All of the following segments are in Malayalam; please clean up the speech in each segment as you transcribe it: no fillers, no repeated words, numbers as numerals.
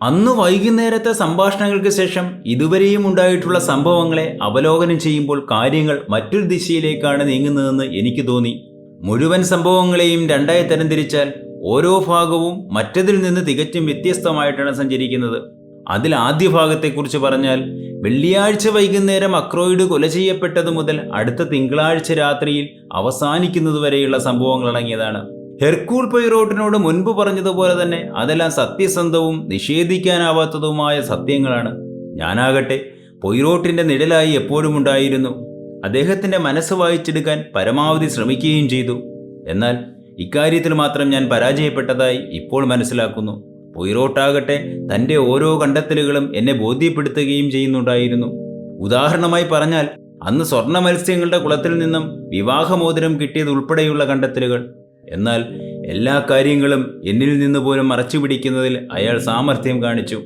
അന്ന് വൈകുന്നേരത്തെ സംഭാഷണങ്ങൾക്ക് ശേഷം ഇതുവരെയും ഉണ്ടായിട്ടുള്ള സംഭവങ്ങളെ അവലോകനം ചെയ്യുമ്പോൾ കാര്യങ്ങൾ മറ്റൊരു ദിശയിലേക്കാണ് നീങ്ങുന്നതെന്ന് എനിക്ക് തോന്നി. മുഴുവൻ സംഭവങ്ങളെയും രണ്ടായി തരംതിരിച്ചാൽ ഓരോ ഭാഗവും മറ്റതിൽ നിന്ന് തികച്ചും വ്യത്യസ്തമായിട്ടാണ് സഞ്ചരിക്കുന്നത്. അതിൽ ആദ്യ ഭാഗത്തെക്കുറിച്ച് പറഞ്ഞാൽ, വെള്ളിയാഴ്ച വൈകുന്നേരം അക്രോയിഡ് കൊല ചെയ്യപ്പെട്ടത് മുതൽ അടുത്ത തിങ്കളാഴ്ച രാത്രിയിൽ അവസാനിക്കുന്നതുവരെയുള്ള സംഭവങ്ങൾ അടങ്ങിയതാണ്. ഹെർക്കൂൾ പൊയ്റോട്ടിനോട് മുൻപ് പറഞ്ഞതുപോലെ തന്നെ അതെല്ലാം സത്യസന്ധവും നിഷേധിക്കാനാവാത്തതുമായ സത്യങ്ങളാണ്. ഞാനാകട്ടെ പൊയ്റോട്ടിന്റെ നിഴലായി എപ്പോഴും ഉണ്ടായിരുന്നു. അദ്ദേഹത്തിന്റെ മനസ്സ് വായിച്ചെടുക്കാൻ പരമാവധി ശ്രമിക്കുകയും ചെയ്തു. എന്നാൽ ഇക്കാര്യത്തിൽ മാത്രം ഞാൻ പരാജയപ്പെട്ടതായി ഇപ്പോൾ മനസ്സിലാക്കുന്നു. പൊയ്റോട്ടാകട്ടെ തൻ്റെ ഓരോ കണ്ടെത്തലുകളും എന്നെ ബോധ്യപ്പെടുത്തുകയും ചെയ്യുന്നുണ്ടായിരുന്നു. ഉദാഹരണമായി പറഞ്ഞാൽ, അന്ന് സ്വർണ്ണ മത്സ്യങ്ങളുടെ കുളത്തിൽ നിന്നും വിവാഹമോതിരം കിട്ടിയതുൾപ്പെടെയുള്ള കണ്ടെത്തലുകൾ. എന്നാൽ എല്ലാ കാര്യങ്ങളും എന്നിൽ നിന്ന് പോലും മറച്ചു പിടിക്കുന്നതിൽ അയാൾ സാമർഥ്യം കാണിച്ചു.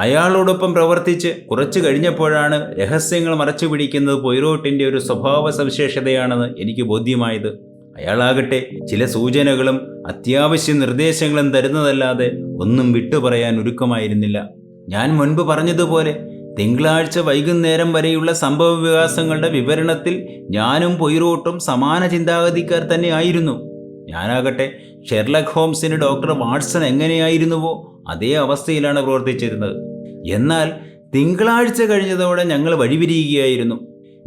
അയാളോടൊപ്പം പ്രവർത്തിച്ച് കുറച്ചു കഴിഞ്ഞപ്പോഴാണ് രഹസ്യങ്ങൾ മറച്ചു പിടിക്കുന്നത് പൊയ്റോട്ടിൻ്റെ ഒരു സ്വഭാവ സവിശേഷതയാണെന്ന് എനിക്ക് ബോധ്യമായത്. അയാളാകട്ടെ ചില സൂചനകളും അത്യാവശ്യ നിർദ്ദേശങ്ങളും തരുന്നതല്ലാതെ ഒന്നും വിട്ടുപറയാൻ ഒരുക്കമായിരുന്നില്ല. ഞാൻ മുൻപ് പറഞ്ഞതുപോലെ തിങ്കളാഴ്ച വൈകുന്നേരം വരെയുള്ള സംഭവ വികാസങ്ങളുടെ വിവരണത്തിൽ ഞാനും പൊയ്റോട്ടും സമാന ചിന്താഗതിക്കാർ തന്നെ ആയിരുന്നു. ഞാനാകട്ടെ ഷെർലക് ഹോംസിന് ഡോക്ടർ വാട്സൺ എങ്ങനെയായിരുന്നുവോ അതേ അവസ്ഥയിലാണ് പ്രവർത്തിച്ചിരുന്നത്. എന്നാൽ തിങ്കളാഴ്ച കഴിഞ്ഞതോടെ ഞങ്ങൾ വഴിപിരിയുകയായിരുന്നു.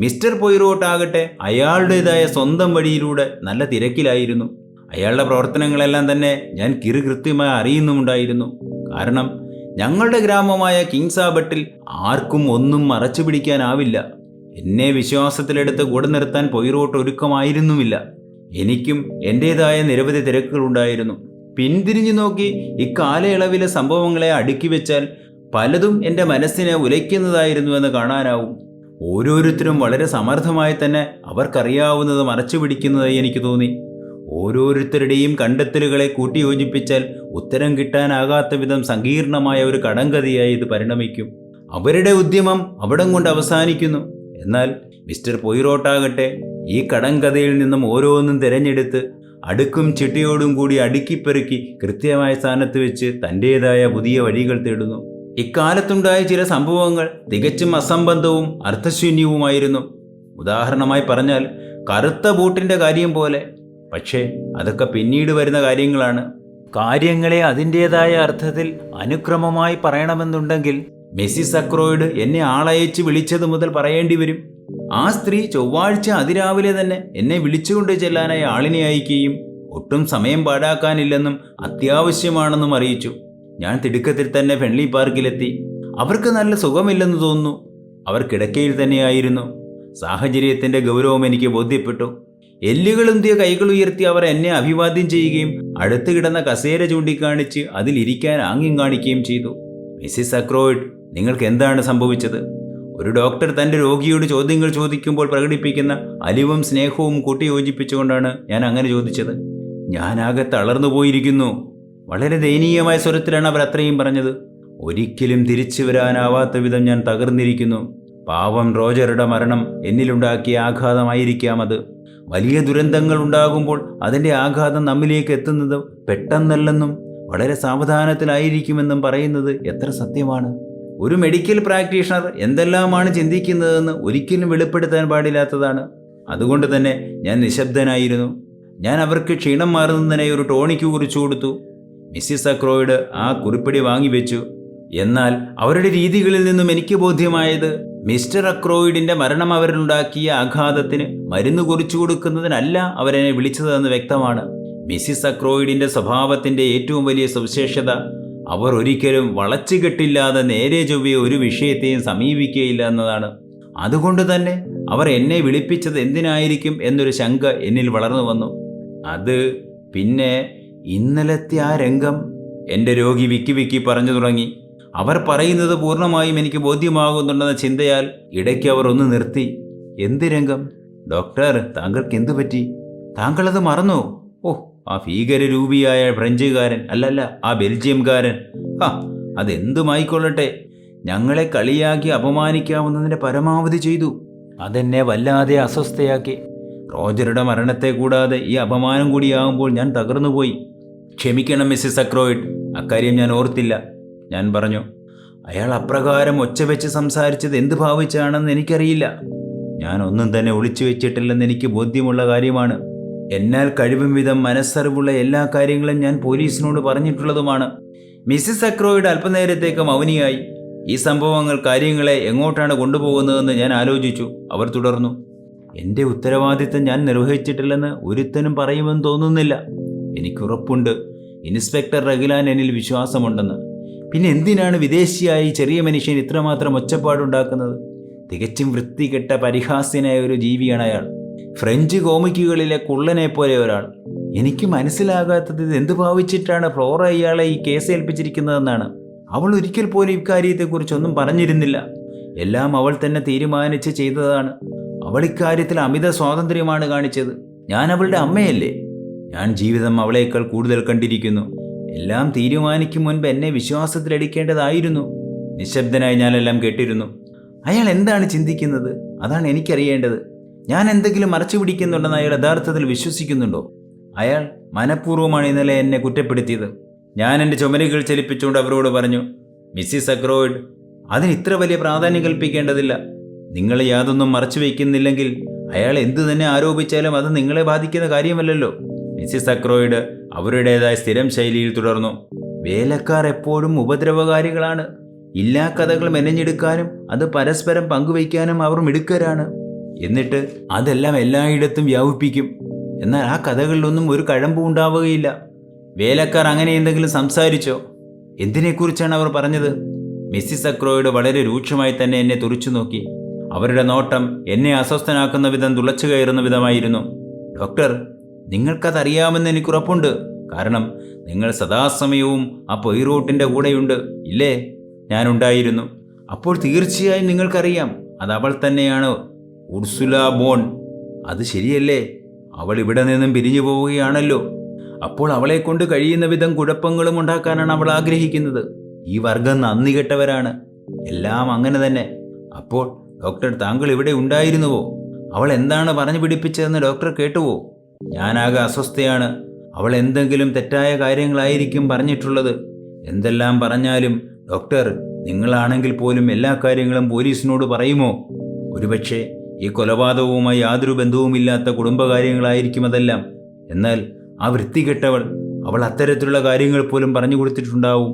മിസ്റ്റർ പൊയ്റോട്ട് ആകട്ടെ അയാളുടേതായ സ്വന്തം വഴിയിലൂടെ നല്ല തിരക്കിലായിരുന്നു. അയാളുടെ പ്രവർത്തനങ്ങളെല്ലാം തന്നെ ഞാൻ കൃത്യമായി അറിയുന്നുമുണ്ടായിരുന്നു. കാരണം ഞങ്ങളുടെ ഗ്രാമമായ കിങ്സാബട്ടിൽ ആർക്കും ഒന്നും മറച്ചു പിടിക്കാനാവില്ല. എന്നെ വിശ്വാസത്തിലെടുത്ത് കൂടെ നിർത്താൻ പൊയ്റോട്ട് ഒരുക്കമായിരുന്നുമില്ല. എനിക്കും എൻ്റേതായ നിരവധി തിരക്കുകളുണ്ടായിരുന്നു. പിന്തിരിഞ്ഞു നോക്കി ഇക്കാലയളവിലെ സംഭവങ്ങളെ അടുക്കി വെച്ചാൽ പലതും എൻ്റെ മനസ്സിനെ ഉലയ്ക്കുന്നതായിരുന്നുവെന്ന് കാണാനാവും. ഓരോരുത്തരും വളരെ സമർത്ഥമായി തന്നെ അവർക്കറിയാവുന്നത് മറച്ചു പിടിക്കുന്നതായി എനിക്ക് തോന്നി. ഓരോരുത്തരുടെയും കണ്ടെത്തലുകളെ കൂട്ടിയോജിപ്പിച്ചാൽ ഉത്തരം കിട്ടാനാകാത്ത വിധം സങ്കീർണമായ ഒരു കടങ്കഥയായി ഇത് പരിണമിക്കും. അവരുടെ ഉദ്യമം അവിടം കൊണ്ട് അവസാനിക്കുന്നു. എന്നാൽ മിസ്റ്റർ പൊയ്റോട്ടാകട്ടെ ഈ കടങ്കഥയിൽ നിന്നും ഓരോന്നും തിരഞ്ഞെടുത്ത് അടുക്കും ചിട്ടയോടും കൂടി അടുക്കിപ്പെറുക്കി കൃത്യമായ സ്ഥാനത്ത് വെച്ച് തൻ്റേതായ പുതിയ വഴികൾ തേടുന്നു. ഇക്കാലത്തുണ്ടായ ചില സംഭവങ്ങൾ തികച്ചും അസംബന്ധവും അർത്ഥശൂന്യവുമായിരുന്നു. ഉദാഹരണമായി പറഞ്ഞാൽ കറുത്ത ബൂട്ടിൻ്റെ കാര്യം പോലെ. പക്ഷേ അതൊക്കെ പിന്നീട് വരുന്ന കാര്യങ്ങളാണ്. കാര്യങ്ങളെ അതിൻ്റേതായ അർത്ഥത്തിൽ അനുക്രമമായി പറയണമെന്നുണ്ടെങ്കിൽ മിസ്സിസ് അക്രോയിഡ് എന്നെ ആളയച്ച് വിളിച്ചത് മുതൽ പറയേണ്ടി വരും. ആ സ്ത്രീ ചൊവ്വാഴ്ച അതിരാവിലെ തന്നെ എന്നെ വിളിച്ചുകൊണ്ട് ചെല്ലാനായി ആളിനെ അയക്കുകയും ഒട്ടും സമയം പാഴാക്കാനില്ലെന്നും അത്യാവശ്യമാണെന്നും അറിയിച്ചു. ഞാൻ തിടുക്കത്തിൽ തന്നെ ഫെൻലി പാർക്കിലെത്തി. അവർക്ക് നല്ല സുഖമില്ലെന്ന് തോന്നുന്നു. അവർ കിടക്കയിൽ തന്നെയായിരുന്നു. സാഹചര്യത്തിൻ്റെ ഗൗരവം എനിക്ക് ബോധ്യപ്പെട്ടു. എല്ലുകളുന്തിയ കൈകൾ ഉയർത്തി അവർ എന്നെ അഭിവാദ്യം ചെയ്യുകയും അടുത്ത് കിടന്ന കസേര ചൂണ്ടിക്കാണിച്ച് അതിലിരിക്കാൻ ആംഗ്യം കാണിക്കുകയും ചെയ്തു. മിസ്സിസ് അക്രോയിഡ്, നിങ്ങൾക്ക് എന്താണ് സംഭവിച്ചത്? ഒരു ഡോക്ടർ തൻ്റെ രോഗിയോട് ചോദ്യങ്ങൾ ചോദിക്കുമ്പോൾ പ്രകടിപ്പിക്കുന്ന അലിവും സ്നേഹവും കൂട്ടിയോജിപ്പിച്ചുകൊണ്ടാണ് ഞാൻ അങ്ങനെ ചോദിച്ചത്. ഞാനാകെ തളർന്നു പോയിരിക്കുന്നു. വളരെ ദയനീയമായ സ്വരത്തിലാണ് അവർ അത്രയും പറഞ്ഞത്. ഒരിക്കലും തിരിച്ചു വരാനാവാത്ത വിധം ഞാൻ തകർന്നിരിക്കുന്നു. പാവം റോജറുടെ മരണം എന്നിലുണ്ടാക്കിയ ആഘാതമായിരിക്കാം അത്. വലിയ ദുരന്തങ്ങൾ ഉണ്ടാകുമ്പോൾ അതിൻ്റെ ആഘാതം നമ്മിലേക്ക് എത്തുന്നത് പെട്ടെന്നല്ലെന്നും വളരെ സാവധാനത്തിലായിരിക്കുമെന്നും പറയുന്നത് എത്ര സത്യമാണ്. ഒരു മെഡിക്കൽ പ്രാക്ടീഷണർ എന്തെല്ലാമാണ് ചിന്തിക്കുന്നതെന്ന് ഒരിക്കലും വെളിപ്പെടുത്താൻ പാടില്ലാത്തതാണ്. അതുകൊണ്ട് തന്നെ ഞാൻ നിശബ്ദനായിരുന്നു. ഞാൻ അവർക്ക് ക്ഷീണം മാറുന്നതിനായി ഒരു ടോണിക്ക് കുറിച്ചു കൊടുത്തു. മിസ്സിസ് അക്രോയിഡ് ആ കുറിപ്പടി വാങ്ങിവെച്ചു. എന്നാൽ അവരുടെ രീതികളിൽ നിന്നും എനിക്ക് ബോധ്യമായത് മിസ്റ്റർ അക്രോയിഡിന്റെ മരണം അവരിലുണ്ടാക്കിയ ആഘാതത്തിന് മരുന്ന് കുറിച്ചു കൊടുക്കുന്നതിനല്ല അവരെന്നെ വിളിച്ചതെന്ന് വ്യക്തമാണ്. മിസ്സിസ് അക്രോയിഡിന്റെ സ്വഭാവത്തിന്റെ ഏറ്റവും വലിയ സവിശേഷത അവർ ഒരിക്കലും വളച്ചുകെട്ടില്ലാതെ നേരെ ചൊവ്വേ ഒരു വിഷയത്തെയും സമീപിക്കുകയില്ല എന്നതാണ്. അതുകൊണ്ട് തന്നെ അവർ എന്നെ വിളിപ്പിച്ചത് എന്തിനായിരിക്കും എന്നൊരു ശങ്ക എന്നിൽ വളർന്നു വന്നു. അത് പിന്നെ ഇന്നലത്തെ ആ രംഗം, എൻ്റെ രോഗി വിക്കി പറഞ്ഞു തുടങ്ങി. അവർ പറയുന്നത് പൂർണ്ണമായും എനിക്ക് ബോധ്യമാകുന്നുണ്ടെന്ന ചിന്തയാൽ ഇടയ്ക്ക് അവർ ഒന്ന് നിർത്തി. എന്ത് രംഗം? ഡോക്ടർ, താങ്കൾക്ക് എന്തു പറ്റി? താങ്കളത് മറന്നോ? ഓ, ആ ഭീകരരൂപിയായ ഫ്രഞ്ചുകാരൻ, അല്ലല്ല ആ ബെൽജിയംകാരൻ. അതെന്തുമായിക്കൊള്ളട്ടെ, ഞങ്ങളെ കളിയാക്കി അപമാനിക്കാവുന്നതിൻ്റെ പരമാവധി ചെയ്തു. അതെന്നെ വല്ലാതെ അസ്വസ്ഥയാക്കി. റോജറുടെ മരണത്തെ കൂടാതെ ഈ അപമാനം കൂടിയാകുമ്പോൾ ഞാൻ തകർന്നുപോയി. ക്ഷമിക്കണം മിസ്സിസ് അക്രോയിഡ്, അക്കാര്യം ഞാൻ ഓർത്തില്ല. ഞാൻ പറഞ്ഞു. അയാൾ അപ്രകാരം ഒച്ച വെച്ച് സംസാരിച്ചത് എന്ത് ഭാവിച്ചാണെന്ന് എനിക്കറിയില്ല. ഞാൻ ഒന്നും തന്നെ ഒളിച്ചു വെച്ചിട്ടില്ലെന്ന് എനിക്ക് ബോധ്യമുള്ള കാര്യമാണ്. എന്നാൽ കഴിവും വിധം മനസ്സറിവുള്ള എല്ലാ കാര്യങ്ങളും ഞാൻ പോലീസിനോട് പറഞ്ഞിട്ടുള്ളതുമാണ്. മിസ്സിസ് അക്രോയിഡ് അല്പനേരത്തേക്ക് മൗനിയായി. ഈ സംഭവങ്ങൾ കാര്യങ്ങളെ എങ്ങോട്ടാണ് കൊണ്ടുപോകുന്നതെന്ന് ഞാൻ ആലോചിച്ചു. അവർ തുടർന്നു. എൻ്റെ ഉത്തരവാദിത്തം ഞാൻ നിർവഹിച്ചിട്ടില്ലെന്ന് ഒരുത്തനും പറയുമെന്ന് തോന്നുന്നില്ല. എനിക്കുറപ്പുണ്ട് ഇൻസ്പെക്ടർ റഗിലാൻ എന്നിൽ വിശ്വാസമുണ്ടെന്ന്. പിന്നെ എന്തിനാണ് വിദേശിയായി ചെറിയ മനുഷ്യൻ ഇത്രമാത്രം ഒച്ചപ്പാടുണ്ടാക്കുന്നത്? തികച്ചും വൃത്തികെട്ട പരിഹാസ്യനായ ഒരു ജീവിയാണ് അയാൾ. ഫ്രഞ്ച് കോമിക്കുകളിലെ കുള്ളനെ പോലെ ഒരാൾ. എനിക്ക് മനസ്സിലാകാത്തത് ഇത് എന്ത് ഭാവിച്ചിട്ടാണ് ഫ്ലോറ ഇയാളെ ഈ കേസ് ഏൽപ്പിച്ചിരിക്കുന്നതെന്നാണ്. അവൾ ഒരിക്കൽ പോലും ഇക്കാര്യത്തെക്കുറിച്ചൊന്നും പറഞ്ഞിരുന്നില്ല. എല്ലാം അവൾ തന്നെ തീരുമാനിച്ച് ചെയ്തതാണ്. അവൾ ഇക്കാര്യത്തിൽ അമിത സ്വാതന്ത്ര്യമാണ് കാണിച്ചത്. ഞാൻ അവളുടെ അമ്മയല്ലേ? ഞാൻ ജീവിതം അവളേക്കാൾ കൂടുതൽ കണ്ടിരിക്കുന്നു. എല്ലാം തീരുമാനിക്കും മുൻപ് എന്നെ വിശ്വാസത്തിലെടുക്കേണ്ടതായിരുന്നു. നിശബ്ദനായി ഞാനെല്ലാം കേട്ടിരുന്നു. അയാൾ എന്താണ് ചിന്തിക്കുന്നത്? അതാണ് എനിക്കറിയേണ്ടത്. ഞാൻ എന്തെങ്കിലും മറച്ചു പിടിക്കുന്നുണ്ടെന്ന് അയാൾ യഥാർത്ഥത്തിൽ വിശ്വസിക്കുന്നുണ്ടോ? അയാൾ മനഃപൂർവ്വമാണ് ഇന്നലെ എന്നെ കുറ്റപ്പെടുത്തിയത്. ഞാൻ എൻ്റെ ചുമലുകൾ ചലിപ്പിച്ചുകൊണ്ട് അവരോട് പറഞ്ഞു, മിസ്സിസ് അക്രോയിഡ്, അതിന് ഇത്ര വലിയ പ്രാധാന്യം കൽപ്പിക്കേണ്ടതില്ല. നിങ്ങൾ യാതൊന്നും മറച്ചു വയ്ക്കുന്നില്ലെങ്കിൽ അയാൾ എന്തു തന്നെ ആരോപിച്ചാലും അത് നിങ്ങളെ ബാധിക്കുന്ന കാര്യമല്ലല്ലോ. മിസ്സിസ് അക്രോയിഡ് അവരുടേതായ സ്ഥിരം ശൈലിയിൽ തുടർന്നു. വേലക്കാർ എപ്പോഴും ഉപദ്രവകാരികളാണ്. ഇല്ലാ കഥകൾ മെനഞ്ഞെടുക്കാനും അത് പരസ്പരം പങ്കുവയ്ക്കാനും അവർ മിടുക്കരാണ്. എന്നിട്ട് അതെല്ലാം എല്ലായിടത്തും വ്യാപിപ്പിക്കും. എന്നാൽ ആ കഥകളിലൊന്നും ഒരു കഴമ്പും ഉണ്ടാവുകയില്ല. വേലക്കാർ അങ്ങനെ എന്തെങ്കിലും സംസാരിച്ചോ? എന്തിനെക്കുറിച്ചാണ് അവർ പറഞ്ഞത്? മിസ്സിസ് അക്രോയിഡ് വളരെ രൂക്ഷമായി തന്നെ എന്നെ തുറിച്ചു നോക്കി. അവരുടെ നോട്ടം എന്നെ അസ്വസ്ഥനാക്കുന്ന വിധം തുളച്ചു കയറുന്ന വിധമായിരുന്നു. ഡോക്ടർ, നിങ്ങൾക്കതറിയാമെന്ന് എനിക്കുറപ്പുണ്ട്. കാരണം നിങ്ങൾ സദാസമയവും ആ പൊയ്റൂട്ടിൻ്റെ കൂടെയുണ്ട്, ഇല്ലേ? ഞാനുണ്ടായിരുന്നു. അപ്പോൾ തീർച്ചയായും നിങ്ങൾക്കറിയാം അത് അവൾ തന്നെയാണ്, ഉർസുല ബോൺ. അത് ശരിയല്ലേ? അവൾ ഇവിടെ നിന്നും പിരിഞ്ഞു പോവുകയാണല്ലോ. അപ്പോൾ അവളെ കൊണ്ട് കഴിയുന്ന വിധം കുഴപ്പങ്ങളും ഉണ്ടാക്കാനാണ് അവൾ ആഗ്രഹിക്കുന്നത്. ഈ വർഗം നന്ദി കെട്ടവരാണ്. എല്ലാം അങ്ങനെ തന്നെ. അപ്പോൾ ഡോക്ടർ, താങ്കൾ ഇവിടെ ഉണ്ടായിരുന്നുവോ? അവൾ എന്താണ് പറഞ്ഞു പിടിപ്പിച്ചതെന്ന് ഡോക്ടർ കേട്ടുവോ? ഞാനാകെ അസ്വസ്ഥയാണ്. അവൾ എന്തെങ്കിലും തെറ്റായ കാര്യങ്ങളായിരിക്കും പറഞ്ഞിട്ടുള്ളത്. എന്തെല്ലാം പറഞ്ഞാലും ഡോക്ടർ, നിങ്ങളാണെങ്കിൽ പോലും എല്ലാ കാര്യങ്ങളും പോലീസിനോട് പറയുമോ? ഒരുപക്ഷെ ഈ കൊലപാതകവുമായി യാതൊരു ബന്ധവുമില്ലാത്ത കുടുംബകാര്യങ്ങളായിരിക്കും അതെല്ലാം. എന്നാൽ ആ വൃത്തികെട്ടവൾ, അവൾ അത്തരത്തിലുള്ള കാര്യങ്ങൾ പോലും പറഞ്ഞു കൊടുത്തിട്ടുണ്ടാവും.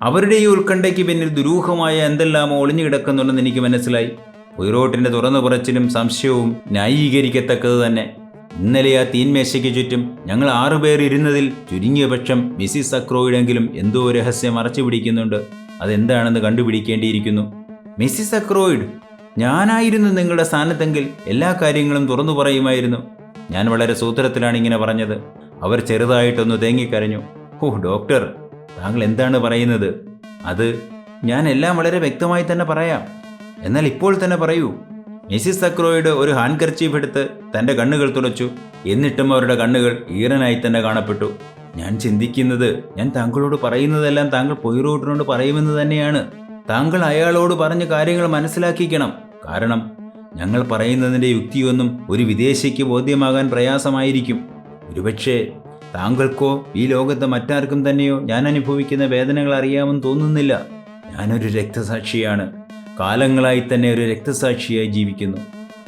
അവരുടെ ഈ ഉത്കണ്ഠയ്ക്ക് പിന്നിൽ ദുരൂഹമായ എന്തെല്ലാമോ ഒളിഞ്ഞു കിടക്കുന്നുണ്ടെന്ന് എനിക്ക് മനസ്സിലായി. പൊയ്റോട്ടിൻ്റെ തുറന്നു പറച്ചിലും സംശയവും ന്യായീകരിക്കത്തക്കത് തന്നെ. ഇന്നലെ ആ തീന്മേശയ്ക്ക് ചുറ്റും ഞങ്ങൾ 6 പേർ ഇരുന്നതിൽ ചുരുങ്ങിയ പക്ഷം മിസ്സിസ് അക്രോയിഡെങ്കിലും എന്തോ രഹസ്യം മറച്ചു പിടിക്കുന്നുണ്ട്. അതെന്താണെന്ന് കണ്ടുപിടിക്കേണ്ടിയിരിക്കുന്നു. മിസ്സിസ് അക്രോയിഡ്, ഞാനായിരുന്നു നിങ്ങളുടെ സ്ഥാനത്തെങ്കിൽ എല്ലാ കാര്യങ്ങളും തുറന്നു പറയുമായിരുന്നു. ഞാൻ വളരെ സൂത്രത്തിലാണ് ഇങ്ങനെ പറഞ്ഞത്. അവർ ചെറുതായിട്ടൊന്ന് തേങ്ങിക്കരഞ്ഞു. ഓ ഡോക്ടർ, താങ്കൾ എന്താണ് പറയുന്നത്? അത് ഞാൻ എല്ലാം വളരെ വ്യക്തമായി തന്നെ പറയാം. എന്നാൽ ഇപ്പോൾ തന്നെ പറയൂ. മിസ്സിസ് അക്രോയിഡ് ഒരു ഹാൻഡ് കർച്ചീഫ് എടുത്ത് തൻ്റെ കണ്ണുകൾ തുടച്ചു. എന്നിട്ടും അവരുടെ കണ്ണുകൾ ഈറനായി തന്നെ കാണപ്പെട്ടു. ഞാൻ ചിന്തിക്കുന്നത്, ഞാൻ താങ്കളോട് പറയുന്നതെല്ലാം താങ്കൾ പൊയ്റോട്ടിനോട് പറയുമെന്ന് തന്നെയാണ്. താങ്കൾ അയാളോട് പറഞ്ഞ കാര്യങ്ങൾ മനസ്സിലാക്കിക്കണം. കാരണം ഞങ്ങൾ പറയുന്നതിൻ്റെ യുക്തിയൊന്നും ഒരു വിദേശിക്ക് ബോധ്യമാകാൻ പ്രയാസമായിരിക്കും. ഒരുപക്ഷെ താങ്കൾക്കോ ഈ ലോകത്തെ മറ്റാർക്കും തന്നെയോ ഞാൻ അനുഭവിക്കുന്ന വേദനകൾ അറിയാമെന്ന് തോന്നുന്നില്ല. ഞാനൊരു രക്തസാക്ഷിയാണ്. കാലങ്ങളായി തന്നെ ഒരു രക്തസാക്ഷിയായി ജീവിക്കുന്നു.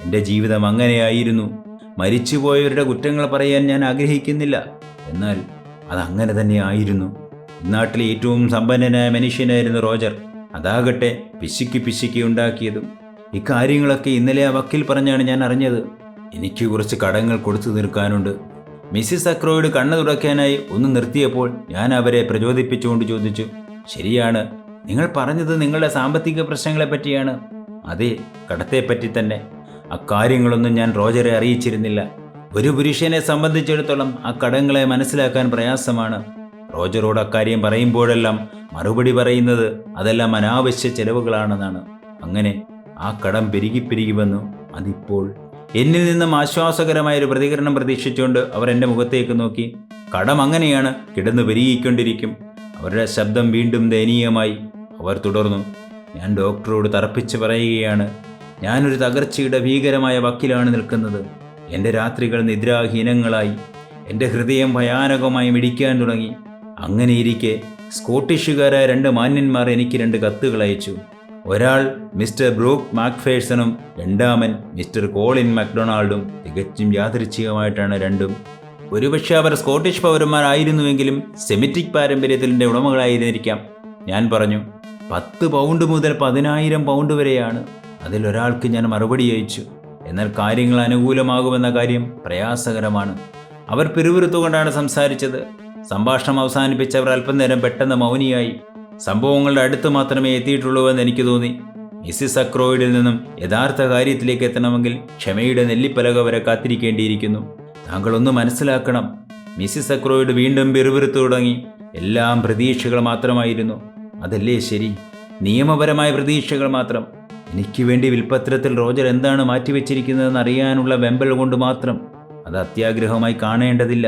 എൻ്റെ ജീവിതം അങ്ങനെയായിരുന്നു. മരിച്ചുപോയവരുടെ കുറ്റങ്ങൾ പറയാൻ ഞാൻ ആഗ്രഹിക്കുന്നില്ല. എന്നാൽ അതങ്ങനെ തന്നെ ആയിരുന്നു. നാട്ടിലെ ഏറ്റവും സമ്പന്നനായ മനുഷ്യനായിരുന്നു റോജർ. അതാകട്ടെ പിശുക്കി ഉണ്ടാക്കിയതും. ഇക്കാര്യങ്ങളൊക്കെ ഇന്നലെ ആ വക്കീൽ പറഞ്ഞാണ് ഞാൻ അറിഞ്ഞത്. എനിക്ക് കുറച്ച് കടങ്ങൾ കൊടുത്തു തീർക്കാനുണ്ട്. മിസ്സിസ് അക്രോയിഡ് കണ്ണു തുറക്കാനായി ഒന്ന് നിർത്തിയപ്പോൾ ഞാൻ അവരെ പ്രചോദിപ്പിച്ചുകൊണ്ട് ചോദിച്ചു, ശരിയാണ്, നിങ്ങൾ പറഞ്ഞത് നിങ്ങളുടെ സാമ്പത്തിക പ്രശ്നങ്ങളെ പറ്റിയാണ്? അതെ, കടത്തെപ്പറ്റി തന്നെ. അക്കാര്യങ്ങളൊന്നും ഞാൻ റോജറെ അറിയിച്ചിരുന്നില്ല. ഒരു പുരുഷനെ സംബന്ധിച്ചിടത്തോളം ആ കടങ്ങളെ മനസ്സിലാക്കാൻ പ്രയാസമാണ്. റോജറോട് അക്കാര്യം പറയുമ്പോഴെല്ലാം മറുപടി പറയുന്നത് അതെല്ലാം അനാവശ്യ ചെലവുകളാണെന്നാണ്. അങ്ങനെ ആ കടം പെരുകി വന്നു. അതിപ്പോൾ എന്നിൽ നിന്നും ആശ്വാസകരമായൊരു പ്രതികരണം പ്രതീക്ഷിച്ചുകൊണ്ട് അവർ എൻ്റെ മുഖത്തേക്ക് നോക്കി. കടം അങ്ങനെയാണ്, കിടന്നു പെരുകിക്കൊണ്ടിരിക്കും. അവരുടെ ശബ്ദം വീണ്ടും ദയനീയമായി. അവർ തുടർന്നു, ഞാൻ ഡോക്ടറോട് തറപ്പിച്ച് പറയുകയാണ്, ഞാനൊരു തകർച്ചയുടെ ഭീകരമായ വക്കിലാണ് നിൽക്കുന്നത്. എൻ്റെ രാത്രികൾ നിദ്രാഹീനങ്ങളായി. എൻ്റെ ഹൃദയം ഭയാനകമായി മിടിക്കാൻ തുടങ്ങി. അങ്ങനെയിരിക്കെ സ്കോട്ടിഷുകാരായ 2 മാന്യന്മാർ എനിക്ക് 2 കത്തുകൾ അയച്ചു. ഒരാൾ മിസ്റ്റർ ബ്രൂക്ക് മാക്ഫേഴ്സണും രണ്ടാമൻ മിസ്റ്റർ കോളിൻ മക്ഡൊണാൾഡും. തികച്ചും യാദൃച്ഛികമായിട്ടാണ് രണ്ടും. ഒരുപക്ഷെ അവർ സ്കോട്ടിഷ് പൗരന്മാരായിരുന്നുവെങ്കിലും സെമിറ്റിക് പാരമ്പര്യത്തിൻ്റെ ഉടമകളായിരുന്നിരിക്കാം. ഞാൻ പറഞ്ഞു, 10 പൗണ്ട് മുതൽ 10,000 പൗണ്ട് വരെയാണ്. അതിലൊരാൾക്ക് ഞാൻ മറുപടി അയച്ചു. എന്നാൽ കാര്യങ്ങൾ അനുകൂലമാകുമെന്ന കാര്യം പ്രയാസകരമാണ്. അവർ പിറുപിറുത്തുകൊണ്ടാണ് സംസാരിച്ചത്. സംഭാഷണം അവസാനിപ്പിച്ചവർ അല്പനേരം പെട്ടെന്ന് മൗനിയായി. സംഭവങ്ങളുടെ അടുത്ത് മാത്രമേ എത്തിയിട്ടുള്ളൂവെന്ന് എനിക്ക് തോന്നി. മിസ്സിസ് അക്രോയിഡിൽ നിന്നും യഥാർത്ഥ കാര്യത്തിലേക്ക് എത്തണമെങ്കിൽ ക്ഷമയുടെ നെല്ലിപ്പലക വരെ കാത്തിരിക്കേണ്ടിയിരിക്കുന്നു. താങ്കളൊന്ന് മനസ്സിലാക്കണം. മിസ്സിസ് അക്രോയിഡ് വീണ്ടും പിറുപിറുത്തു തുടങ്ങി. എല്ലാം പ്രതീക്ഷകൾ മാത്രമായിരുന്നു. അതല്ലേ ശരി? നിയമപരമായ പ്രതീക്ഷകൾ മാത്രം. എനിക്ക് വേണ്ടി വിൽപ്പത്രത്തിൽ റോജർ എന്താണ് മാറ്റിവെച്ചിരിക്കുന്നതെന്ന് അറിയാനുള്ള വെമ്പൽ കൊണ്ട് മാത്രം. അത് അത്യാഗ്രഹമായി കാണേണ്ടതില്ല.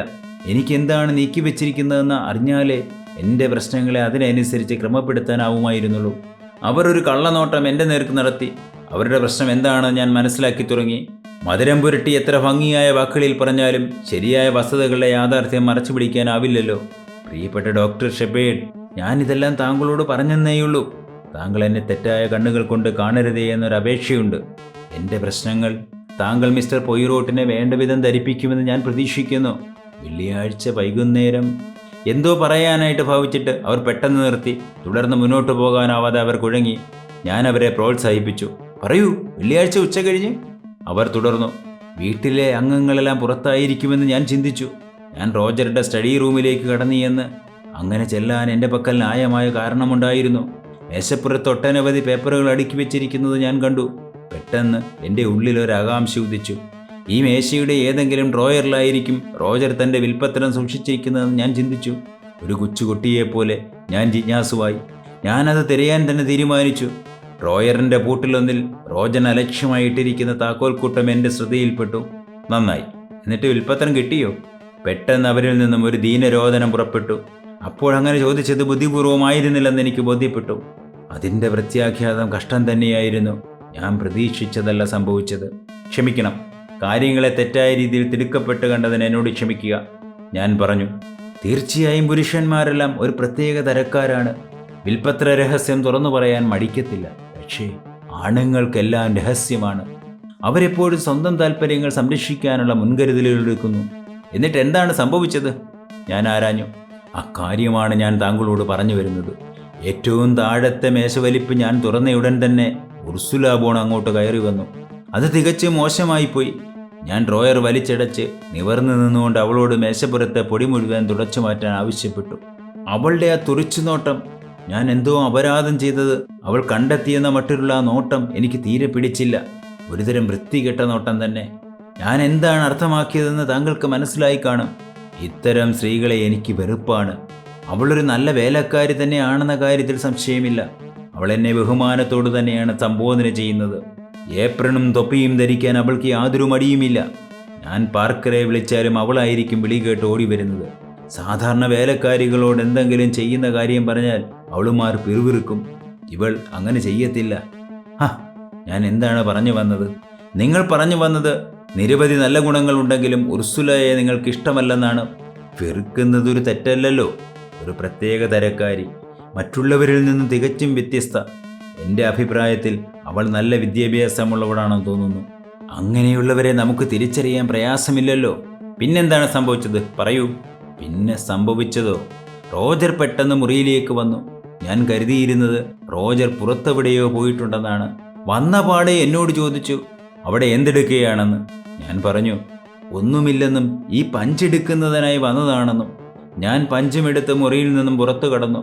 എനിക്കെന്താണ് നീക്കിവെച്ചിരിക്കുന്നതെന്ന് അറിഞ്ഞാലേ എൻ്റെ പ്രശ്നങ്ങളെ അതിനനുസരിച്ച് ക്രമപ്പെടുത്താനാവുമായിരുന്നുള്ളൂ. അവർ ഒരു കള്ളനോട്ടം എൻ്റെ നേർക്ക് നടത്തി. അവരുടെ പ്രശ്നം എന്താണെന്ന് ഞാൻ മനസ്സിലാക്കി തുടങ്ങി. മധുരം പുരട്ടി എത്ര ഭംഗിയായ വാക്കുകളിൽ പറഞ്ഞാലും ശരിയായ വസ്തുതകളുടെ യാഥാർത്ഥ്യം മറച്ചു പിടിക്കാനാവില്ലല്ലോ. പ്രിയപ്പെട്ട ഡോക്ടർ ഷെപ്പേർഡ്, ഞാനിതെല്ലാം താങ്കളോട് പറഞ്ഞെന്നേയുള്ളൂ. താങ്കൾ എന്നെ തെറ്റായ കണ്ണുകൾ കൊണ്ട് കാണരുതേ എന്നൊരപേക്ഷയുണ്ട്. എൻ്റെ പ്രശ്നങ്ങൾ താങ്കൾ മിസ്റ്റർ പൊയ്റോട്ടിനെ വേണ്ട വിധം ധരിപ്പിക്കുമെന്ന് ഞാൻ പ്രതീക്ഷിക്കുന്നു. വെള്ളിയാഴ്ച വൈകുന്നേരം എന്തോ പറയാനായിട്ട് ഭാവിച്ചിട്ട് അവർ പെട്ടെന്ന് നിർത്തി. തുടർന്ന് മുന്നോട്ട് പോകാനാവാതെ അവർ കുഴങ്ങി. ഞാൻ അവരെ പ്രോത്സാഹിപ്പിച്ചു. പറയൂ, വെള്ളിയാഴ്ച ഉച്ച കഴിഞ്ഞ്? അവർ തുടർന്നു. വീട്ടിലെ അംഗങ്ങളെല്ലാം പുറത്തായിരിക്കുമെന്ന് ഞാൻ ചിന്തിച്ചു. ഞാൻ റോജറുടെ സ്റ്റഡി റൂമിലേക്ക് കടന്നിയെന്ന്. അങ്ങനെ ചെല്ലാൻ എൻ്റെ പക്കൽ ന്യായമായ കാരണമുണ്ടായിരുന്നു. മേശപ്പുറത്ത് ഒട്ടനവധി പേപ്പറുകൾ അടുക്കി വെച്ചിരിക്കുന്നത് ഞാൻ കണ്ടു. പെട്ടെന്ന് എൻ്റെ ഉള്ളിലൊരാകാംക്ഷ ഉദിച്ചു. ഈ മേശയുടെ ഏതെങ്കിലും ഡ്രോയറിലായിരിക്കും റോജർ തൻ്റെ വിൽപ്പത്രം സൂക്ഷിച്ചിരിക്കുന്നതെന്ന് ഞാൻ ചിന്തിച്ചു. ഒരു കൊച്ചുകുട്ടിയെപ്പോലെ ഞാൻ ജിജ്ഞാസുവായി. ഞാനത് തിരയാൻ തന്നെ തീരുമാനിച്ചു. ഡ്രോയറിൻ്റെ പൂട്ടിലൊന്നിൽ റോജൻ അലക്ഷ്യമായിട്ടിരിക്കുന്ന താക്കോൽക്കൂട്ടം എൻ്റെ ശ്രദ്ധയിൽപ്പെട്ടു. നന്നായി. എന്നിട്ട് വിൽപ്പത്രം കിട്ടിയോ? പെട്ടെന്ന് അവരിൽ നിന്നും ഒരു ദീനരോദനം പുറപ്പെട്ടു. അപ്പോഴങ്ങനെ ചോദിച്ചത് ബുദ്ധിപൂർവമായിരുന്നില്ലെന്ന് എനിക്ക് ബോധ്യപ്പെട്ടു. അതിൻ്റെ പ്രത്യാഘാതം കഷ്ടം തന്നെയായിരുന്നു. ഞാൻ പ്രതീക്ഷിച്ചതല്ല സംഭവിച്ചത്. ക്ഷമിക്കണം. കാര്യങ്ങളെ തെറ്റായ രീതിയിൽ തിടുക്കപ്പെട്ട് കണ്ടതിന് എന്നോട് ക്ഷമിക്കുക. ഞാൻ പറഞ്ഞു, തീർച്ചയായും പുരുഷന്മാരെല്ലാം ഒരു പ്രത്യേക തരക്കാരാണ്. വിൽപ്പത്ര രഹസ്യം തുറന്നു പറയാൻ മടിക്കത്തില്ല. പക്ഷേ ആണുങ്ങൾക്കെല്ലാം രഹസ്യമാണ്. അവരെപ്പോഴും സ്വന്തം താല്പര്യങ്ങൾ സംരക്ഷിക്കാനുള്ള മുൻകരുതലുകൾ എടുക്കുന്നു. എന്നിട്ട് എന്താണ് സംഭവിച്ചത്? ഞാൻ ആരാഞ്ഞു. അക്കാര്യമാണ് ഞാൻ താങ്കളോട് പറഞ്ഞു വരുന്നത്. ഏറ്റവും താഴത്തെ മേശവലിപ്പ് ഞാൻ തുറന്നയുടൻ തന്നെ ഉർസുല ബോൺ അങ്ങോട്ട് കയറി വന്നു. അത് തികച്ചും മോശമായിപ്പോയി. ഞാൻ ഡ്രോയർ വലിച്ചടച്ച് നിവർന്നു നിന്നുകൊണ്ട് അവളോട് മേശപ്പുറത്തെ പൊടി മുഴുവൻ തുടച്ചു മാറ്റാൻ ആവശ്യപ്പെട്ടു. അവളുടെ ആ തുറിച്ചുനോട്ടം, ഞാൻ എന്തോ അപരാധം ചെയ്തത് അവൾ കണ്ടെത്തിയെന്ന മട്ടിലുള്ള ആ നോട്ടം എനിക്ക് തീരെ പിടിച്ചില്ല. ഒരുതരം വൃത്തികെട്ട നോട്ടം തന്നെ. ഞാൻ എന്താണ് അർത്ഥമാക്കിയതെന്ന് താങ്കൾക്ക് മനസ്സിലായി കാണും. ഇത്തരം സ്ത്രീകളെ എനിക്ക് വെറുപ്പാണ്. അവളൊരു നല്ല വേലക്കാരി തന്നെയാണെന്ന കാര്യത്തിൽ സംശയമില്ല. അവൾ എന്നെ ബഹുമാനത്തോട് തന്നെയാണ് സംബോധന ചെയ്യുന്നത്. ഏപ്രണും തൊപ്പിയും ധരിക്കാൻ അവൾക്ക് യാതൊരു മടിയുമില്ല. ഞാൻ പാർക്കറെ വിളിച്ചാലും അവളായിരിക്കും വിളി കേട്ട് ഓടി വരുന്നത്. സാധാരണ വേലക്കാരികളോട് എന്തെങ്കിലും ചെയ്യുന്ന കാര്യം പറഞ്ഞാൽ അവളുമാർ പിറുപിറുക്കും. ഇവൾ അങ്ങനെ ചെയ്യത്തില്ല. ഞാൻ എന്താണ് പറഞ്ഞു വന്നത്? നിങ്ങൾ പറഞ്ഞു വന്നത് നിരവധി നല്ല ഗുണങ്ങളുണ്ടെങ്കിലും ഉർസുലയെ നിങ്ങൾക്ക് ഇഷ്ടമല്ലെന്നാണ്. വെറുക്കുന്നതൊരു തെറ്റല്ലല്ലോ. ഒരു പ്രത്യേക തരക്കാരി, മറ്റുള്ളവരിൽ നിന്നും തികച്ചും വ്യത്യസ്ത. എൻ്റെ അഭിപ്രായത്തിൽ അവൾ നല്ല വിദ്യാഭ്യാസമുള്ളവളാണെന്ന് തോന്നുന്നു. അങ്ങനെയുള്ളവരെ നമുക്ക് തിരിച്ചറിയാൻ പ്രയാസമില്ലല്ലോ. പിന്നെന്താണ് സംഭവിച്ചത്? പറയൂ. പിന്നെ സംഭവിച്ചതോ? റോജർ പെട്ടെന്ന് മുറിയിലേക്ക് വന്നു. ഞാൻ കരുതിയിരുന്നത് റോജർ പുറത്തെവിടെയോ പോയിട്ടുണ്ടെന്നാണ്. വന്ന പാടെ എന്നോട് ചോദിച്ചു അവിടെ എന്തെടുക്കുകയാണെന്ന്. ഞാൻ പറഞ്ഞു, ഒന്നുമില്ലെന്നും ഈ പഞ്ചെടുക്കുന്നതിനായി വന്നതാണെന്നും. ഞാൻ പഞ്ചമെടുത്ത് മുറിയിൽ നിന്നും പുറത്തു കടന്നു.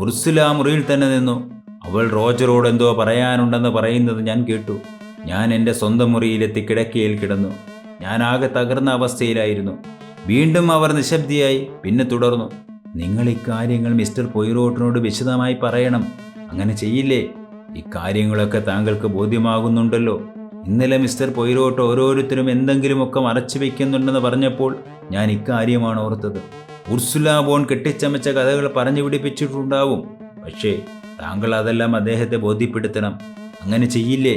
ഉർസുല മുറിയിൽ തന്നെ നിന്നു. അവൾ റോജറോട് എന്തോ പറയാനുണ്ടെന്ന് പറയുന്നത് ഞാൻ കേട്ടു. ഞാൻ എൻ്റെ സ്വന്തം മുറിയിലെത്തി കിടക്കയിൽ കിടന്നു. ഞാൻ ആകെ തകർന്ന അവസ്ഥയിലായിരുന്നു. വീണ്ടും അവർ നിശബ്ദയായി. പിന്നെ തുടർന്നു, നിങ്ങൾ ഇക്കാര്യങ്ങൾ മിസ്റ്റർ പൊയ്റോട്ടിനോട് വിശദമായി പറയണം. അങ്ങനെ ചെയ്യില്ലേ? ഇക്കാര്യങ്ങളൊക്കെ താങ്കൾക്ക് ബോധ്യമാകുന്നുണ്ടല്ലോ. ഇന്നലെ മിസ്റ്റർ പൊയ്റോട്ട് ഓരോരുത്തരും എന്തെങ്കിലുമൊക്കെ മറച്ചു വയ്ക്കുന്നുണ്ടെന്ന് പറഞ്ഞപ്പോൾ ഞാൻ ഇക്കാര്യമാണ് ഓർത്തത്. ഉർസുല ബോൺ കെട്ടിച്ചമച്ച കഥകൾ പറഞ്ഞു പിടിപ്പിച്ചിട്ടുണ്ടാവും. പക്ഷേ താങ്കൾ അതെല്ലാം അദ്ദേഹത്തെ ബോധ്യപ്പെടുത്തണം. അങ്ങനെ ചെയ്യില്ലേ?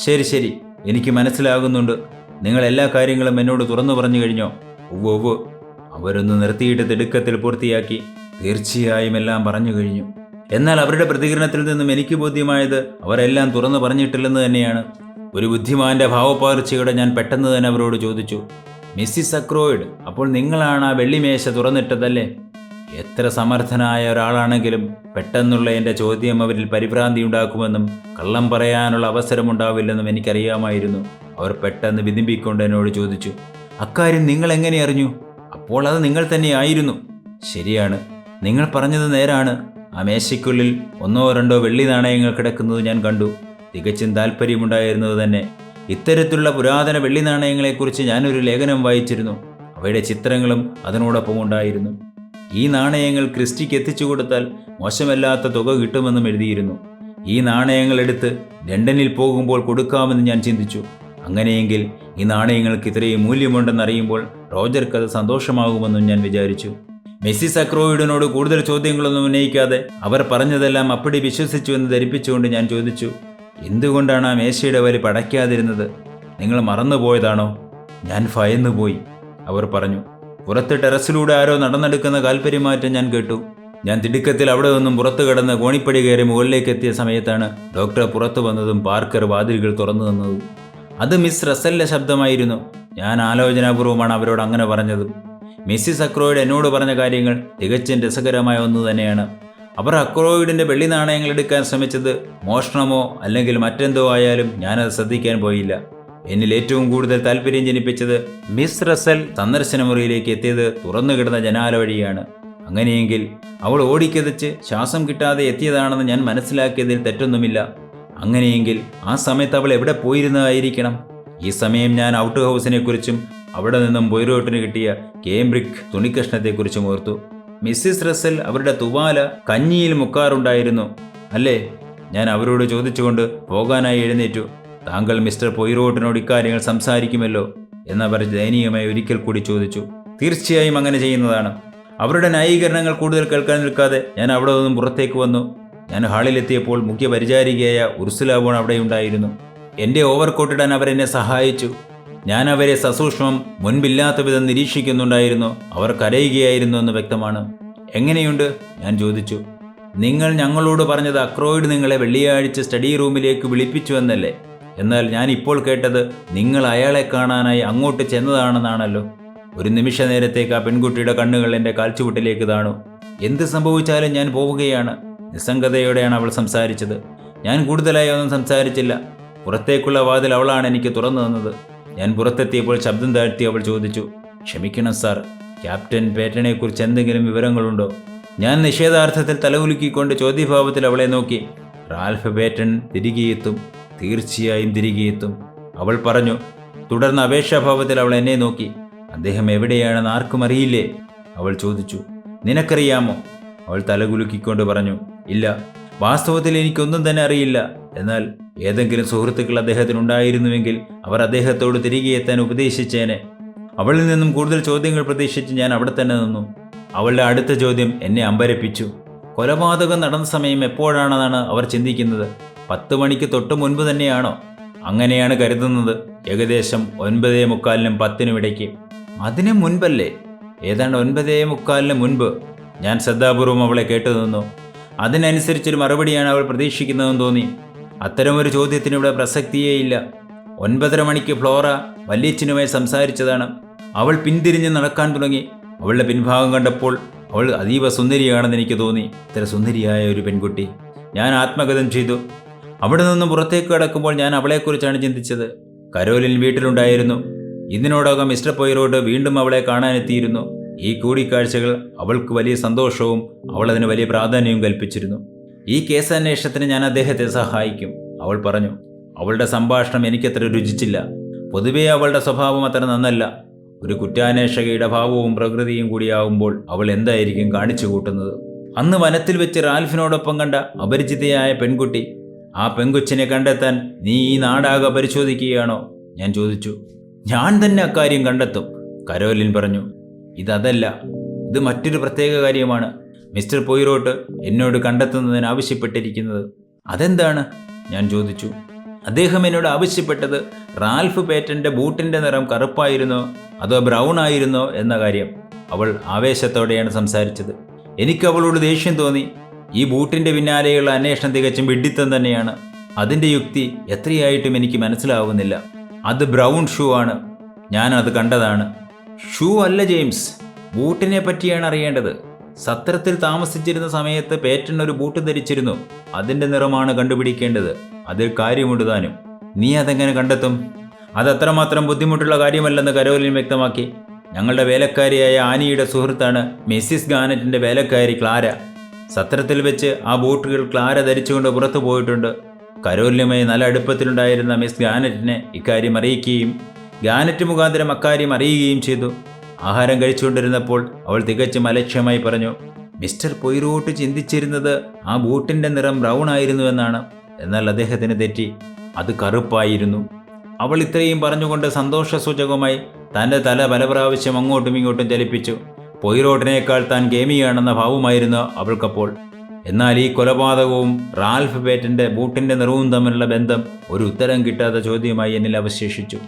ശരി, എനിക്ക് മനസ്സിലാകുന്നുണ്ട്. നിങ്ങൾ എല്ലാ കാര്യങ്ങളും എന്നോട് തുറന്നു പറഞ്ഞു കഴിഞ്ഞോ? ഉവ്വ്. അവരൊന്ന് നിർത്തിയിട്ട് തിടുക്കത്തിൽ പൂർത്തിയാക്കി. തീർച്ചയായും എല്ലാം പറഞ്ഞു കഴിഞ്ഞു. എന്നാൽ അവരുടെ പ്രതികരണത്തിൽ നിന്നും എനിക്ക് ബോധ്യമായത് അവരെല്ലാം തുറന്നു പറഞ്ഞിട്ടില്ലെന്ന് തന്നെയാണ്. ഒരു ബുദ്ധിമാന്റെ ഭാവപ്പാർച്ചയോടെ ഞാൻ പെട്ടെന്ന് തന്നെ അവരോട് ചോദിച്ചു, മിസ്സിസ് അക്രോയിഡ്, അപ്പോൾ നിങ്ങളാണ് ആ വെള്ളിമേശ തുറന്നിട്ടതല്ലേ? എത്ര സമർത്ഥനായ ഒരാളാണെങ്കിലും പെട്ടെന്നുള്ള എൻ്റെ ചോദ്യം അവരിൽ പരിഭ്രാന്തി ഉണ്ടാക്കുമെന്നും കള്ളം പറയാനുള്ള അവസരമുണ്ടാവില്ലെന്നും എനിക്കറിയാമായിരുന്നു. അവർ പെട്ടെന്ന് വിതിമ്പിക്കൊണ്ട് എന്നോട് ചോദിച്ചു, അക്കാര്യം നിങ്ങൾ എങ്ങനെ അറിഞ്ഞു? അപ്പോൾ അത് നിങ്ങൾ തന്നെയായിരുന്നു. ശരിയാണ്, നിങ്ങൾ പറഞ്ഞത് നേരാണ്. ആ മേശയ്ക്കുള്ളിൽ 1-2 വെള്ളി നാണയങ്ങൾ കിടക്കുന്നത് ഞാൻ കണ്ടു. തികച്ചും താല്പര്യമുണ്ടായിരുന്നത് തന്നെ. ഇത്തരത്തിലുള്ള പുരാതന വെള്ളി നാണയങ്ങളെക്കുറിച്ച് ഞാനൊരു ലേഖനം വായിച്ചിരുന്നു. അവയുടെ ചിത്രങ്ങളും അതിനോടൊപ്പം ഉണ്ടായിരുന്നു. ഈ നാണയങ്ങൾ ക്രിസ്റ്റിക്ക് എത്തിച്ചു കൊടുത്താൽ മോശമല്ലാത്ത തുക കിട്ടുമെന്നും എഴുതിയിരുന്നു. ഈ നാണയങ്ങൾ എടുത്ത് ലണ്ടനിൽ പോകുമ്പോൾ കൊടുക്കാമെന്ന് ഞാൻ ചിന്തിച്ചു. അങ്ങനെയെങ്കിൽ ഈ നാണയങ്ങൾക്ക് ഇത്രയും മൂല്യമുണ്ടെന്നറിയുമ്പോൾ റോജർക്ക് അത് സന്തോഷമാകുമെന്നും ഞാൻ വിചാരിച്ചു. മിസ്സിസ് അക്രോയിഡിനോട് കൂടുതൽ ചോദ്യങ്ങളൊന്നും ഉന്നയിക്കാതെ അവർ പറഞ്ഞതെല്ലാം അപ്പടി വിശ്വസിച്ചു എന്ന് ധരിപ്പിച്ചുകൊണ്ട് ഞാൻ ചോദിച്ചു, എന്തുകൊണ്ടാണ് ആ മേശയുടെ വലി പടയ്ക്കാതിരുന്നത്? നിങ്ങൾ മറന്നുപോയതാണോ? ഞാൻ ഭയന്നുപോയി, അവർ പറഞ്ഞു. പുറത്ത് ടെറസിലൂടെ ആരോ നടന്നെടുക്കുന്ന കാൽപര്യമാറ്റം ഞാൻ കേട്ടു. ഞാൻ തിടുക്കത്തിൽ അവിടെ നിന്നും പുറത്തു കടന്ന് കോണിപ്പടി കയറി മുകളിലേക്ക് എത്തിയ സമയത്താണ് ഡോക്ടർ പുറത്തു വന്നതും പാർക്കർ വാതിലുകൾ തുറന്നു തന്നതും. അത് മിസ് റസലിൻ്റെ ശബ്ദമായിരുന്നു. ഞാൻ ആലോചനാപൂർവ്വമാണ് അവരോട് അങ്ങനെ പറഞ്ഞത്. മിസ്സിസ് അക്രോയിഡ് എന്നോട് പറഞ്ഞ കാര്യങ്ങൾ തികച്ചും രസകരമായ ഒന്ന് തന്നെയാണ്. അവർ അക്രോയിഡിൻ്റെ വെള്ളി നാണയങ്ങൾ എടുക്കാൻ ശ്രമിച്ചത് മോഷണമോ അല്ലെങ്കിൽ മറ്റെന്തോ ആയാലും ഞാനത് ശ്രദ്ധിക്കാൻ പോയില്ല. എന്നിൽ ഏറ്റവും കൂടുതൽ താല്പര്യം ജനിപ്പിച്ചത് മിസ് റസൽ സന്ദർശന മുറിയിലേക്ക് എത്തിയത് തുറന്നു കിടന്ന ജനാല വഴിയാണ്. അങ്ങനെയെങ്കിൽ അവൾ ഓടിക്കതച്ച് ശ്വാസം കിട്ടാതെ എത്തിയതാണെന്ന് ഞാൻ മനസ്സിലാക്കിയതിൽ തെറ്റൊന്നുമില്ല. അങ്ങനെയെങ്കിൽ ആ സമയത്ത് അവൾ എവിടെ പോയിരുന്നതായിരിക്കണം? ഈ സമയം ഞാൻ ഔട്ട് ഹൗസിനെ കുറിച്ചും അവിടെ നിന്നും പൊയ്റോട്ടിന് കിട്ടിയ കേംബ്രിക് തുണിക്കഷ്ണത്തെക്കുറിച്ചും ഓർത്തു. മിസ്സിസ് റസൽ അവരുടെ തുവാല കഞ്ഞിയിൽ മുക്കാറുണ്ടായിരുന്നു അല്ലേ? ഞാൻ അവരോട് ചോദിച്ചുകൊണ്ട് പോകാനായി എഴുന്നേറ്റു. താങ്കൾ മിസ്റ്റർ പൊയ്റോട്ടിനോട് ഇക്കാര്യങ്ങൾ സംസാരിക്കുമല്ലോ എന്നവർ ദയനീയമായി ഒരിക്കൽ കൂടി ചോദിച്ചു. തീർച്ചയായും അങ്ങനെ ചെയ്യുന്നതാണ്. അവരുടെ ന്യായീകരണങ്ങൾ കൂടുതൽ കേൾക്കാൻ നിൽക്കാതെ ഞാൻ അവിടെ നിന്നും പുറത്തേക്ക് വന്നു. ഞാൻ ഹാളിലെത്തിയപ്പോൾ മുഖ്യ പരിചാരികയായ ഉർസുല വോൺ അവിടെയുണ്ടായിരുന്നു. എൻ്റെ ഓവർകോട്ടിടാൻ അവരെന്നെ സഹായിച്ചു. ഞാൻ അവരെ സസൂക്ഷ്മം മുൻപില്ലാത്ത വിധം നിരീക്ഷിക്കുന്നുണ്ടായിരുന്നു. അവർ കരയുകയായിരുന്നു എന്ന് വ്യക്തമാണ്. എങ്ങനെയുണ്ട്? ഞാൻ ചോദിച്ചു. നിങ്ങൾ ഞങ്ങളോട് പറഞ്ഞത് അക്രോയിഡ് നിങ്ങളെ വെള്ളിയാഴ്ച സ്റ്റഡി റൂമിലേക്ക് വിളിപ്പിച്ചു എന്നല്ലേ? എന്നാൽ ഞാൻ ഇപ്പോൾ കേട്ടത് നിങ്ങൾ അയാളെ കാണാനായി അങ്ങോട്ട് ചെന്നതാണെന്നാണല്ലോ. ഒരു നിമിഷ നേരത്തേക്ക് ആ പെൺകുട്ടിയുടെ കണ്ണുകൾ എൻ്റെ കാൽച്ചുവട്ടിലേക്ക് താണു. എന്ത് സംഭവിച്ചാലും ഞാൻ പോവുകയാണ്. നിസ്സംഗതയോടെയാണ് അവൾ സംസാരിച്ചത്. ഞാൻ കൂടുതലായി ഒന്നും സംസാരിച്ചില്ല. പുറത്തേക്കുള്ള വാതിൽ അവളാണ് എനിക്ക് തുറന്നു തന്നത്. ഞാൻ പുറത്തെത്തിയപ്പോൾ ശബ്ദം താഴ്ത്തി അവൾ ചോദിച്ചു, ക്ഷമിക്കണം സാർ, ക്യാപ്റ്റൻ പേറ്റനെക്കുറിച്ച് എന്തെങ്കിലും വിവരങ്ങളുണ്ടോ? ഞാൻ നിഷേധാർത്ഥത്തിൽ തലകുലുക്കിക്കൊണ്ട് ചോദ്യഭാവത്തിൽ അവളെ നോക്കി. റാൽഫ് പേറ്റൺ തിരികെ എത്തും, തീർച്ചയായും തിരികെ എത്തും, അവൾ പറഞ്ഞു. തുടർന്ന് അപേക്ഷാഭാവത്തിൽ അവൾ എന്നെ നോക്കി. അദ്ദേഹം എവിടെയാണെന്ന് ആർക്കും അറിയില്ലേ? അവൾ ചോദിച്ചു. നിനക്കറിയാമോ? അവൾ തലകുലുക്കിക്കൊണ്ട് പറഞ്ഞു, ഇല്ല, വാസ്തവത്തിൽ എനിക്കൊന്നും തന്നെ അറിയില്ല. എന്നാൽ ഏതെങ്കിലും സുഹൃത്തുക്കൾ അദ്ദേഹത്തിനുണ്ടായിരുന്നുവെങ്കിൽ അവർ അദ്ദേഹത്തോട് തിരികെ എത്താൻ ഉപദേശിച്ചേനെ. അവളിൽ നിന്നും കൂടുതൽ ചോദ്യങ്ങൾ പ്രതീക്ഷിച്ച് ഞാൻ അവിടെ തന്നെ നിന്നു. അവളുടെ അടുത്ത ചോദ്യം എന്നെ അമ്പരപ്പിച്ചു. കൊലപാതകം നടന്ന സമയം എപ്പോഴാണെന്നാണ് അവർ ചിന്തിക്കുന്നത്? 10 മണിക്ക് തൊട്ട് മുൻപ് തന്നെയാണോ? അങ്ങനെയാണ് കരുതുന്നത്. ഏകദേശം 9:45-നും 10-നും ഇടയ്ക്ക്. അതിന് മുൻപല്ലേ? ഏതാണ്ട് 9:45-ന് മുൻപ്. ഞാൻ ശ്രദ്ധാപൂർവം അവളെ കേട്ടു നിന്നു. അതിനനുസരിച്ചൊരു മറുപടിയാണ് അവൾ പ്രതീക്ഷിക്കുന്നതെന്ന് തോന്നി. അത്തരമൊരു ചോദ്യത്തിന് ഇവിടെ പ്രസക്തിയേയില്ല. 9:30 മണിക്ക് ഫ്ലോറ വല്യച്ഛനുമായി സംസാരിച്ചതാണ്. അവൾ പിന്തിരിഞ്ഞ് നടക്കാൻ തുടങ്ങി. അവളുടെ പിൻഭാഗം കണ്ടപ്പോൾ അവൾ അതീവ സുന്ദരിയാണെന്ന് എനിക്ക് തോന്നി. ഇത്ര സുന്ദരിയായ ഒരു പെൺകുട്ടി. ഞാൻ ആത്മഗതം ചെയ്തു. അവിടെ നിന്നും പുറത്തേക്ക് കടക്കുമ്പോൾ ഞാൻ അവളെക്കുറിച്ചാണ് ചിന്തിച്ചത്. കരോലിൻ വീട്ടിലുണ്ടായിരുന്നു. ഇതിനോടകം മിസ്റ്റർ പൊയ്റോട്ട് വീണ്ടും അവളെ കാണാനെത്തിയിരുന്നു. ഈ കൂടിക്കാഴ്ചകൾ അവൾക്ക് വലിയ സന്തോഷവും അവൾ അതിന് വലിയ പ്രാധാന്യവും കൽപ്പിച്ചിരുന്നു. ഈ കേസന്വേഷണത്തിന് ഞാൻ അദ്ദേഹത്തെ സഹായിക്കും, അവൾ പറഞ്ഞു. അവളുടെ സംഭാഷണം എനിക്കത്ര രുചിച്ചില്ല. പൊതുവേ അവളുടെ സ്വഭാവം അത്ര നന്നല്ല. ഒരു കുറ്റാന്വേഷകയുടെ ഭാവവും പ്രകൃതിയും കൂടിയാവുമ്പോൾ അവൾ എന്തായിരിക്കും കാണിച്ചു കൂട്ടുന്നത്? അന്ന് വനത്തിൽ വെച്ച് റാൽഫിനോടൊപ്പം കണ്ട അപരിചിതയായ പെൺകുട്ടി, ആ പെൺകൊച്ചിനെ കണ്ടെത്താൻ നീ ഈ നാടാകെ പരിശോധിക്കുകയാണോ? ഞാൻ ചോദിച്ചു. ഞാൻ തന്നെ അക്കാര്യം കണ്ടെത്തും, കരോലിൻ പറഞ്ഞു. ഇതല്ല, ഇത് മറ്റൊരു പ്രത്യേക കാര്യമാണ്. മിസ്റ്റർ പൊയ്റോട്ട് എന്നോട് കണ്ടെത്തുന്നതിന് ആവശ്യപ്പെട്ടിരിക്കുന്നത്. അതെന്താണ്? ഞാൻ ചോദിച്ചു. അദ്ദേഹം എന്നോട് ആവശ്യപ്പെട്ടത് റാൽഫ് പേറ്റൻ്റെ ബൂട്ടിൻ്റെ നിറം കറുപ്പായിരുന്നോ അതോ ബ്രൗൺ ആയിരുന്നോ എന്ന കാര്യം. അവൾ ആവേശത്തോടെയാണ് സംസാരിച്ചത്. എനിക്ക് അവളോട് ദേഷ്യം തോന്നി. ഈ ബൂട്ടിൻ്റെ പിന്നാലെയുള്ള അന്വേഷണം തികച്ചും വിഡ്ഢിത്തം തന്നെയാണ്. അതിൻ്റെ യുക്തി എത്രയായിട്ടും എനിക്ക് മനസ്സിലാവുന്നില്ല. അത് ബ്രൗൺ ഷൂ ആണ്. ഞാൻ അത് കണ്ടതാണ്. ഷൂ അല്ല ജെയിംസ്, ബൂട്ടിനെ പറ്റിയാണ് അറിയേണ്ടത്. സത്രത്തിൽ താമസിച്ചിരുന്ന സമയത്ത് പേറ്റൺ ഒരു ബൂട്ട് ധരിച്ചിരുന്നു. അതിൻ്റെ നിറമാണ് കണ്ടുപിടിക്കേണ്ടത്. അതിൽ കാര്യമുണ്ട് താനും. നീ അതെങ്ങനെ കണ്ടെത്തും? അതത്രമാത്രം ബുദ്ധിമുട്ടുള്ള കാര്യമല്ലെന്ന് കരോലിൻ വ്യക്തമാക്കി. ഞങ്ങളുടെ വേലക്കാരിയായ ആനിയുടെ സുഹൃത്താണ് മിസ്സിസ് ഗാനറ്റിൻ്റെ വേലക്കാരി ക്ലാര. സത്രത്തിൽ വെച്ച് ആ ബൂട്ടുകൾ ക്ലാര ധരിച്ചുകൊണ്ട് പുറത്തു പോയിട്ടുണ്ട്. കരോലിനുമായി നല്ല അടുപ്പത്തിലുണ്ടായിരുന്ന മിസ് ഗാനറ്റിനെ ഇക്കാര്യം അറിയിക്കുകയും ഗാനറ്റ് മുഖാന്തരം അക്കാര്യം അറിയുകയും ചെയ്തു. ആഹാരം കഴിച്ചുകൊണ്ടിരുന്നപ്പോൾ അവൾ തികച്ചും അലക്ഷ്യമായി പറഞ്ഞു, മിസ്റ്റർ പൊയ്റോട്ട് ചിന്തിച്ചിരുന്നത് ആ ബൂട്ടിൻ്റെ നിറം ബ്രൗൺ ആയിരുന്നുവെന്നാണ്. എന്നാൽ അദ്ദേഹത്തിന് തെറ്റി, അത് കറുപ്പായിരുന്നു. അവൾ ഇത്രയും പറഞ്ഞുകൊണ്ട് സന്തോഷസൂചകമായി തൻ്റെ തല പല പ്രാവശ്യം അങ്ങോട്ടും ഇങ്ങോട്ടും ചലിപ്പിച്ചു. പൊയ്റോട്ടിനേക്കാൾ താൻ ഗേമിയാണെന്ന ഭാവമായിരുന്നു അവൾക്കപ്പോൾ. എന്നാൽ ഈ കൊലപാതകവും റാൽഫ് പേറ്റൻ്റെ ബൂട്ടിൻ്റെ നിറവും തമ്മിലുള്ള ബന്ധം ഒരു ഉത്തരം കിട്ടാത്ത ചോദ്യമായി എന്നിൽ അവശേഷിച്ചു.